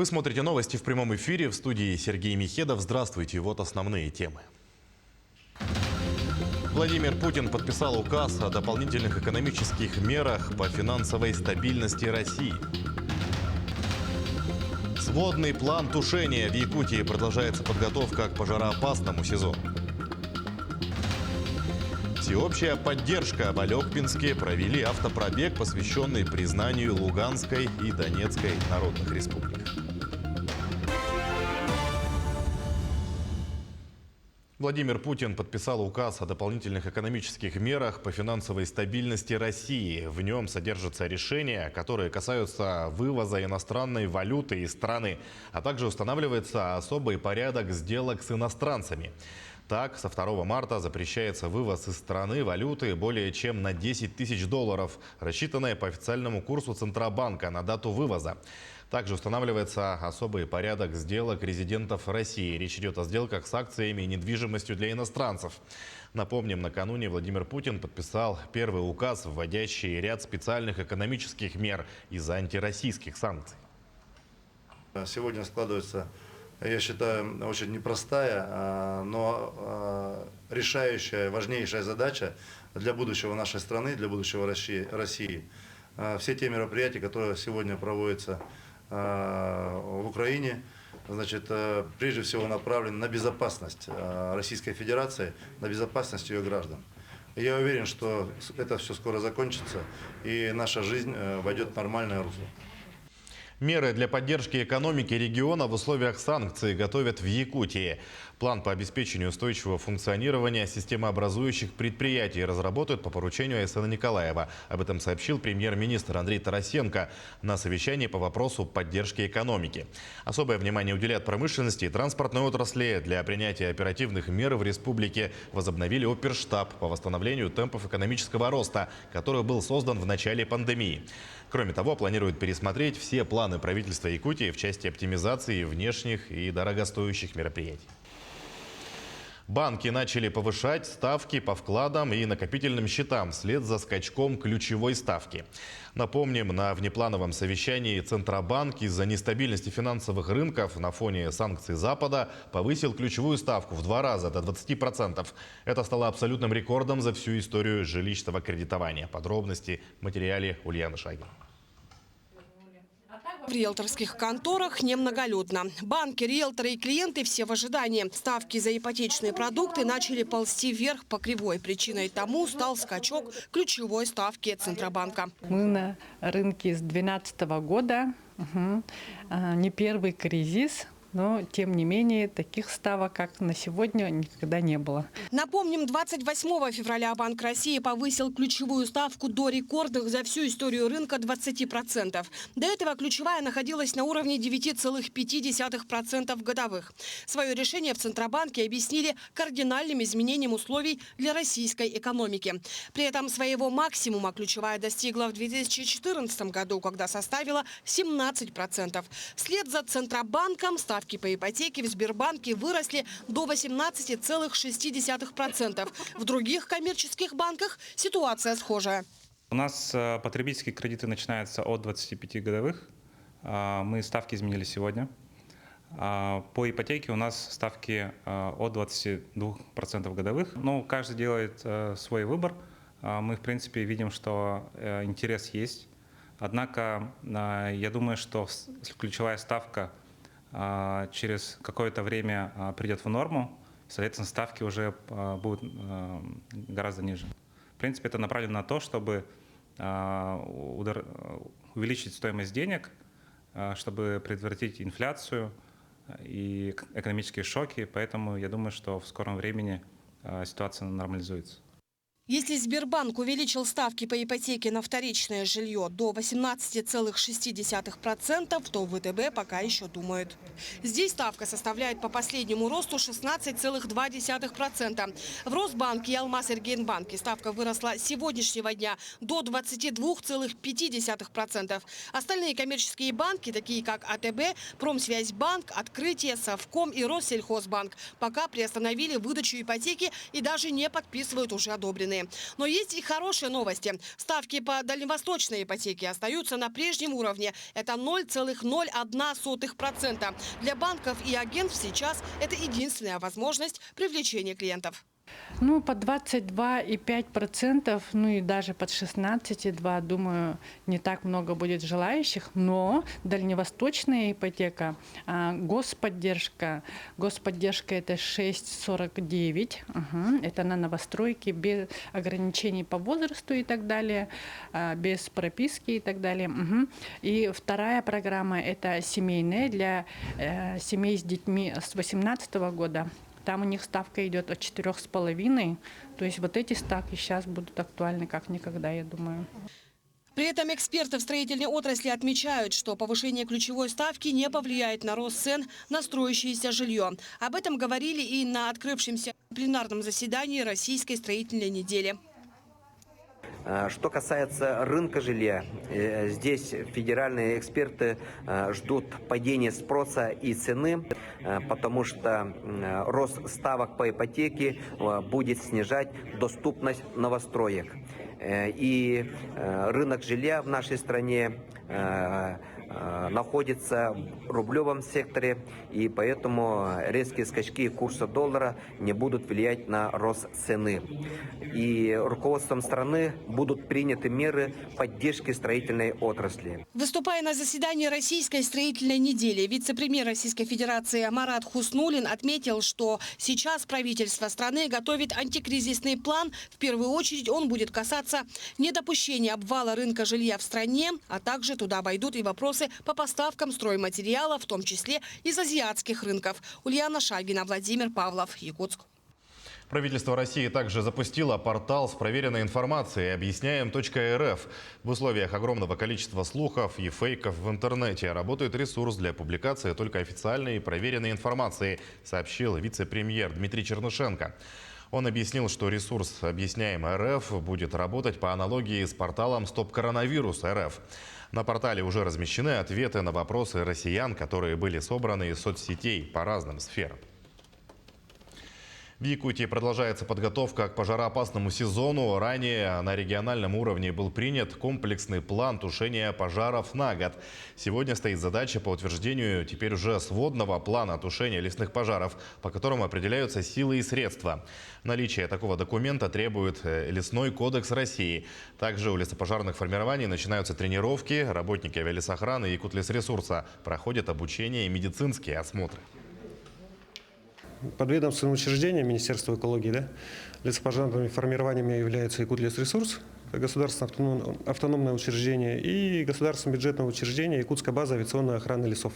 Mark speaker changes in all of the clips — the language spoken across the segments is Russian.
Speaker 1: Вы смотрите новости в прямом эфире. В студии Сергей Михедов. Здравствуйте. Вот основные темы. Владимир Путин подписал указ о дополнительных экономических мерах по финансовой стабильности России. Сводный план тушения. В Якутии продолжается подготовка к пожароопасному сезону. Всеобщая поддержка. В Алёкпинске провели автопробег, посвященный признанию Луганской и Донецкой народных республик. Владимир Путин подписал указ о дополнительных экономических мерах по финансовой стабильности России. В нем содержатся решения, которые касаются вывоза иностранной валюты из страны, а также устанавливается особый порядок сделок с иностранцами. Так, со 2 марта запрещается вывоз из страны валюты более чем на 10 тысяч долларов, рассчитанной по официальному курсу Центробанка на дату вывоза. Также устанавливается особый порядок сделок резидентов России. Речь идет о сделках с акциями и недвижимостью для иностранцев. Напомним, накануне Владимир Путин подписал первый указ, вводящий ряд специальных экономических мер из-за антироссийских санкций.
Speaker 2: Сегодня складывается, я считаю, очень непростая, но решающая, важнейшая задача для будущего нашей страны, для будущего России. Все те мероприятия, которые сегодня проводятся в Украине, значит, прежде всего направлены на безопасность Российской Федерации, на безопасность ее граждан. Я уверен, что это все скоро закончится и наша жизнь войдет в нормальное русло.
Speaker 1: Меры для поддержки экономики региона в условиях санкций готовят в Якутии. План по обеспечению устойчивого функционирования системообразующих предприятий разработают по поручению Айсена Николаева. Об этом сообщил премьер-министр Андрей Тарасенко на совещании по вопросу поддержки экономики. Особое внимание уделят промышленности и транспортной отрасли. Для принятия оперативных мер в республике возобновили оперштаб по восстановлению темпов экономического роста, который был создан в начале пандемии. Кроме того, планируют пересмотреть все планы правительства Якутии в части оптимизации внешних и дорогостоящих мероприятий. Банки начали повышать ставки по вкладам и накопительным счетам вслед за скачком ключевой ставки. Напомним, на внеплановом совещании Центробанк из-за нестабильности финансовых рынков на фоне санкций Запада повысил ключевую ставку в 2 раза, до 20%. Это стало абсолютным рекордом за всю историю жилищного кредитования. Подробности в материале Ульяны Шагин.
Speaker 3: В риэлторских конторах немноголюдно. Банки, риэлторы и клиенты все в ожидании. Ставки за ипотечные продукты начали ползти вверх по кривой. Причиной тому стал скачок ключевой ставки Центробанка.
Speaker 4: Мы на рынке с 2012 года. Не первый кризис. Но, тем не менее, таких ставок, как на сегодня, никогда не было.
Speaker 3: Напомним, 28 февраля Банк России повысил ключевую ставку до рекордных за всю историю рынка 20%. До этого ключевая находилась на уровне 9,5% годовых. Свое решение в Центробанке объяснили кардинальным изменением условий для российской экономики. При этом своего максимума ключевая достигла в 2014 году, когда составила 17%. Вслед за Центробанком ставки по ипотеке в Сбербанке выросли до 18,6%. В других коммерческих банках ситуация схожая.
Speaker 5: У нас потребительские кредиты начинаются от 25 годовых. Мы ставки изменили сегодня. По ипотеке у нас ставки от 22% годовых. Но каждый делает свой выбор. Мы, в принципе, видим, что интерес есть. Однако, я думаю, что ключевая ставка через какое-то время придет в норму, соответственно, ставки уже будут гораздо ниже. В принципе, это направлено на то, чтобы увеличить стоимость денег, чтобы предотвратить инфляцию и экономические шоки. Поэтому я думаю, что в скором времени ситуация нормализуется.
Speaker 3: Если Сбербанк увеличил ставки по ипотеке на вторичное жилье до 18,6%, то ВТБ пока еще думают. Здесь ставка составляет по последнему росту 16,2%. В Росбанке и Алмаз-Эргейнбанке ставка выросла с сегодняшнего дня до 22,5%. Остальные коммерческие банки, такие как АТБ, Промсвязьбанк, Открытие, Совком и Россельхозбанк, пока приостановили выдачу ипотеки и даже не подписывают уже одобренные. положительные. Но есть и хорошие новости. Ставки по дальневосточной ипотеке остаются на прежнем уровне. Это 0,01%. Для банков и агентств сейчас это единственная возможность привлечения клиентов.
Speaker 4: Ну, под 22,5%, ну и даже под 16,2%, думаю, не так много будет желающих. Но дальневосточная ипотека, господдержка это 6,49%. Это на новостройки, без ограничений по возрасту и так далее, без прописки и так далее. И вторая программа – это семейная для семей с детьми с 2018 года. Там у них ставка идет от 4,5. То есть вот эти ставки сейчас будут актуальны как никогда, я думаю.
Speaker 3: При этом эксперты в строительной отрасли отмечают, что повышение ключевой ставки не повлияет на рост цен на строящееся жилье. Об этом говорили и на открывшемся пленарном заседании Российской строительной недели.
Speaker 6: Что касается рынка жилья, здесь федеральные эксперты ждут падения спроса и цены, потому что рост ставок по ипотеке будет снижать доступность новостроек. И рынок жилья в нашей стране находится в рублевом секторе, и поэтому резкие скачки курса доллара не будут влиять на рост цены. И руководством страны будут приняты меры поддержки строительной отрасли.
Speaker 3: Выступая на заседании Российской строительной недели, вице-премьер Российской Федерации Марат Хуснуллин отметил, что сейчас правительство страны готовит антикризисный план. В первую очередь он будет касаться недопущения обвала рынка жилья в стране, а также туда войдут и вопросы по поставкам стройматериалов, в том числе из азиатских рынков. Ульяна Шагина, Владимир Павлов, Якутск.
Speaker 1: Правительство России также запустило портал с проверенной информацией «Объясняем.рф». В условиях огромного количества слухов и фейков в интернете работает ресурс для публикации только официальной и проверенной информации, сообщил вице-премьер Дмитрий Чернышенко. Он объяснил, что ресурс «Объясняем.рф» будет работать по аналогии с порталом «Стоп-коронавирус.рф». На портале уже размещены ответы на вопросы россиян, которые были собраны из соцсетей по разным сферам. В Якутии продолжается подготовка к пожароопасному сезону. Ранее на региональном уровне был принят комплексный план тушения пожаров на год. Сегодня стоит задача по утверждению теперь уже сводного плана тушения лесных пожаров, по которому определяются силы и средства. Наличие такого документа требует Лесной кодекс России. Также у лесопожарных формирований начинаются тренировки. Работники авиалесохраны и Якутлесресурса проходят обучение и медицинские осмотры.
Speaker 7: Подведомственным учреждением Министерства экологии, лесопожарными формированиями являются Якутлесресурс, государственное автономное учреждение, и государственное бюджетное учреждение Якутская база авиационной охраны лесов.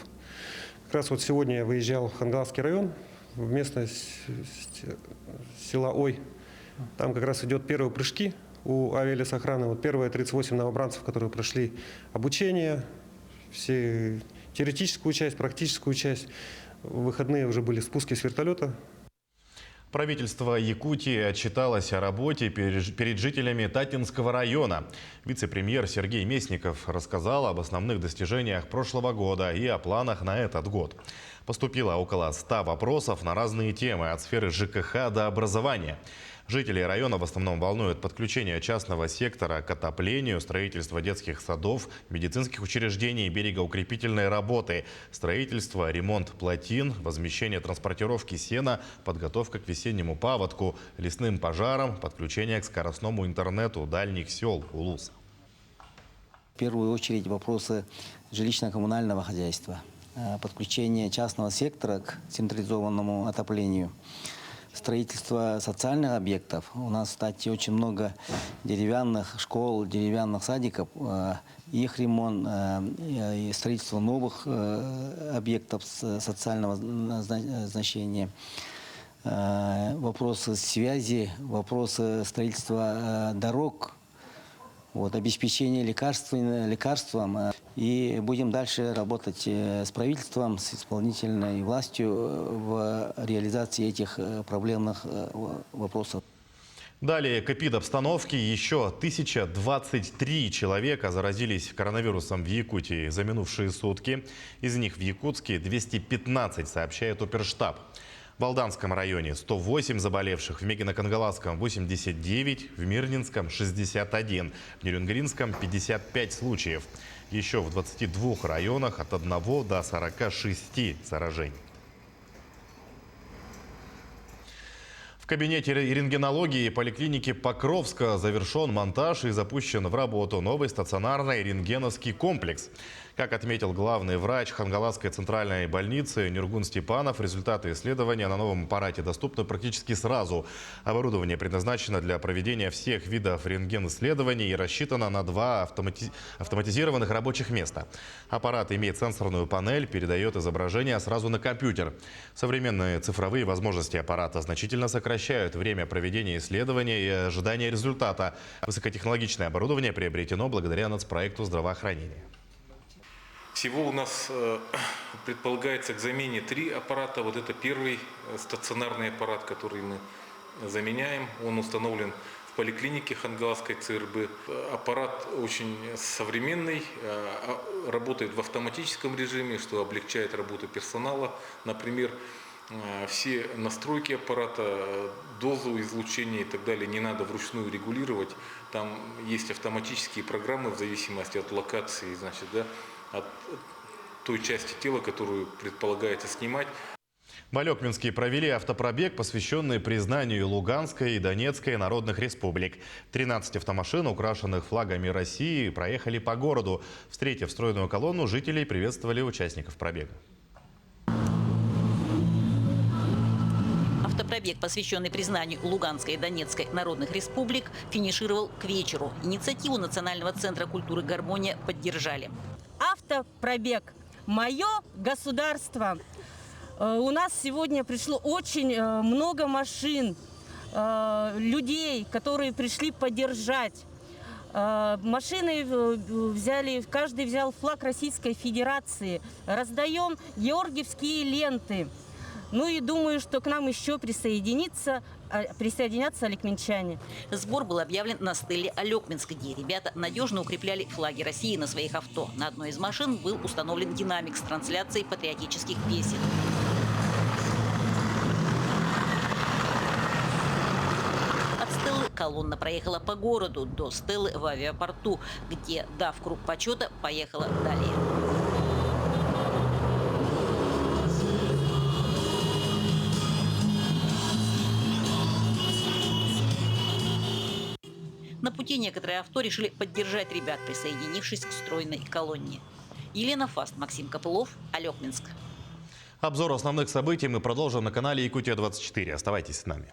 Speaker 7: Как раз вот сегодня я выезжал в Хангалский район, в местность села Ой. Там как раз идет первые прыжки у авиалесохраны. Вот первые 38 новобранцев, которые прошли обучение, все теоретическую часть, практическую часть. В выходные уже были спуски с вертолета.
Speaker 1: Правительство Якутии отчиталось о работе перед жителями Татинского района. Вице-премьер Сергей Местников рассказал об основных достижениях прошлого года и о планах на этот год. Поступило около 100 вопросов на разные темы, от сферы ЖКХ до образования. Жителей района в основном волнует подключение частного сектора к отоплению, строительство детских садов, медицинских учреждений, берегоукрепительной работы, строительство, ремонт плотин, возмещение транспортировки сена, подготовка к весеннему паводку, лесным пожарам, подключение к скоростному интернету дальних сел Улуса.
Speaker 8: В первую очередь вопросы жилищно-коммунального хозяйства, подключение частного сектора к централизованному отоплению, строительство социальных объектов. У нас, кстати, очень много деревянных школ, деревянных садиков. Их ремонт и строительство новых объектов социального значения. Вопросы связи, вопросы строительства дорог, обеспечение лекарством. И будем дальше работать с правительством, с исполнительной властью в реализации этих проблемных вопросов.
Speaker 1: Далее к эпидобстановке. Еще 1023 человека заразились коронавирусом в Якутии за минувшие сутки. Из них в Якутске 215, сообщает Оперштаб. В Алданском районе 108 заболевших, в Мегино-Кангаласском 89, в Мирнинском 61, в Нерюнгринском 55 случаев. Еще в 22 районах от 1 до 46 заражений. В кабинете рентгенологии поликлиники Покровска завершен монтаж и запущен в работу новый стационарный рентгеновский комплекс. Как отметил главный врач Хангаласской центральной больницы Нюргун Степанов, результаты исследования на новом аппарате доступны практически сразу. Оборудование предназначено для проведения всех видов рентген-исследований и рассчитано на 2 автоматизированных рабочих места. Аппарат имеет сенсорную панель, передает изображение сразу на компьютер. Современные цифровые возможности аппарата значительно сокращают время проведения исследования и ожидания результата. Высокотехнологичное оборудование приобретено благодаря нацпроекту здравоохранения.
Speaker 9: Всего у нас предполагается к замене 3 аппарата. Вот это первый стационарный аппарат, который мы заменяем. Он установлен в поликлинике Хангаласской ЦРБ. Аппарат очень современный, работает в автоматическом режиме, что облегчает работу персонала. Например, все настройки аппарата, дозу излучения и так далее не надо вручную регулировать. Там есть автоматические программы в зависимости от локации, значит, да, от той части тела, которую предполагается снимать.
Speaker 1: В Алекминске провели автопробег, посвященный признанию Луганской и Донецкой народных республик. 13 автомашин, украшенных флагами России, проехали по городу. Встретив стройную колонну, жителей приветствовали участников пробега.
Speaker 10: Автопробег, посвященный признанию Луганской и Донецкой народных республик, финишировал к вечеру. Инициативу Национального центра культуры «Гармония» поддержали.
Speaker 11: Автопробег «Мое государство». У нас сегодня пришло очень много машин, людей, которые пришли поддержать. Машины взяли, каждый взял флаг Российской Федерации. Раздаем георгиевские ленты. Ну и думаю, что к нам еще присоединятся алекминчане.
Speaker 10: Сбор был объявлен на стеле Алекминск, где ребята надежно укрепляли флаги России на своих авто. На одной из машин был установлен динамик с трансляцией патриотических песен. От стелы колонна проехала по городу до стелы в авиапорту, где, дав круг почета, поехала далее. На пути некоторые авто решили поддержать ребят, присоединившись к стройной колонне. Елена Фаст, Максим Копылов, Алекминск.
Speaker 1: Обзор основных событий мы продолжим на канале Якутия-24. Оставайтесь с нами.